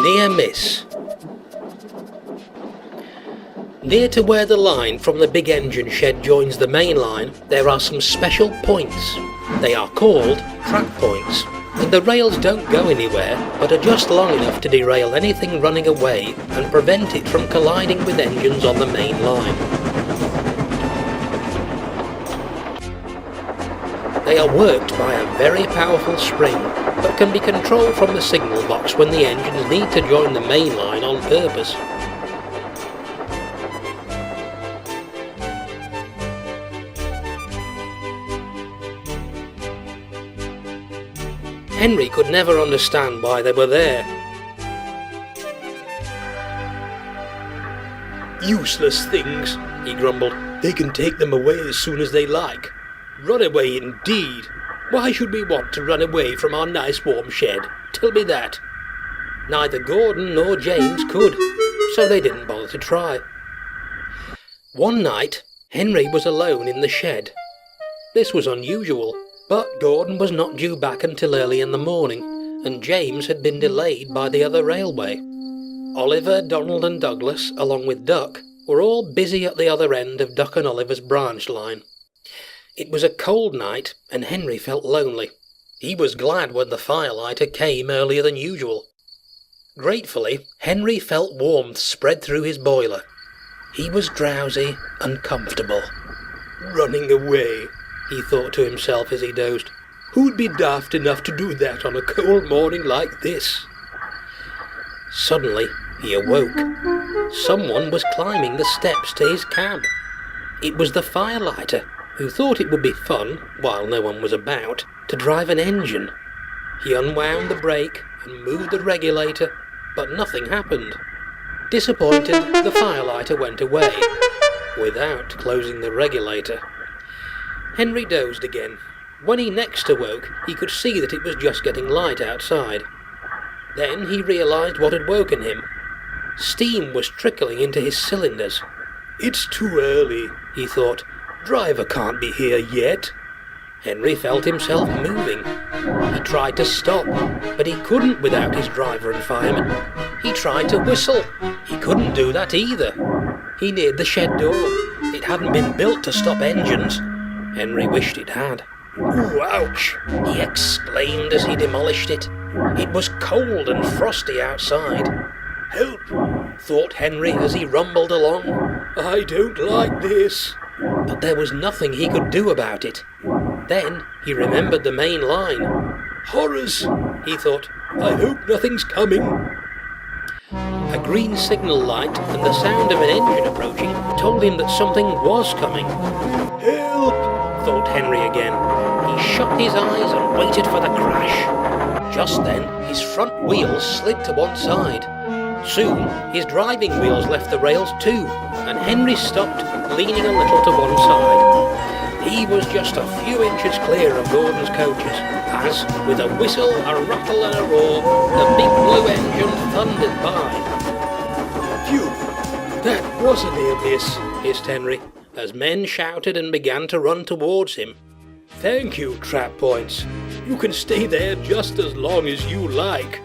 Near miss. Near to where the line from the big engine shed joins the main line, there are some special points. They are called trap points, and the rails don't go anywhere, but are just long enough to derail anything running away and prevent it from colliding with engines on the main line. They are worked by a very powerful spring, but can be controlled from the signal box when the engines need to join the main line on purpose. Henry could never understand why they were there. "Useless things," he grumbled. "They can take them away as soon as they like. Run away indeed! Why should we want to run away from our nice warm shed? Tell me that." Neither Gordon nor James could, so they didn't bother to try. One night, Henry was alone in the shed. This was unusual, but Gordon was not due back until early in the morning, and James had been delayed by the other railway. Oliver, Donald and Douglas, along with Duck, were all busy at the other end of Duck and Oliver's branch line. It was a cold night, and Henry felt lonely. He was glad when the firelighter came earlier than usual. Gratefully, Henry felt warmth spread through his boiler. He was drowsy and comfortable. "Running away," he thought to himself as he dozed. "Who'd be daft enough to do that on a cold morning like this?" Suddenly, he awoke. Someone was climbing the steps to his cab. It was the firelighter, who thought it would be fun, while no one was about, to drive an engine. He unwound the brake and moved the regulator, but nothing happened. Disappointed, the firelighter went away, without closing the regulator. Henry dozed again. When he next awoke, he could see that it was just getting light outside. Then he realised what had woken him. Steam was trickling into his cylinders. "It's too early," he thought. "Driver can't be here yet." Henry felt himself moving. He tried to stop, but he couldn't without his driver and fireman. He tried to whistle. He couldn't do that either. He neared the shed door. It hadn't been built to stop engines. Henry wished it had. "Ooh, ouch!" he exclaimed as he demolished it. It was cold and frosty outside. "Help!" thought Henry as he rumbled along. "I don't like this." But there was nothing he could do about it. Then he remembered the main line. "Horrors!" he thought. "I hope nothing's coming." A green signal light and the sound of an engine approaching told him that something was coming. "Help!" thought Henry again. He shut his eyes and waited for the crash. Just then, his front wheels slid to one side. Soon, his driving wheels left the rails too, and Henry stopped, leaning a little to one side. He was just a few inches clear of Gordon's coaches, as, with a whistle, a rattle and a roar, the big blue engine thundered by. "Phew! That was a near miss," hissed Henry, as men shouted and began to run towards him. "Thank you, Trap Points. You can stay there just as long as you like."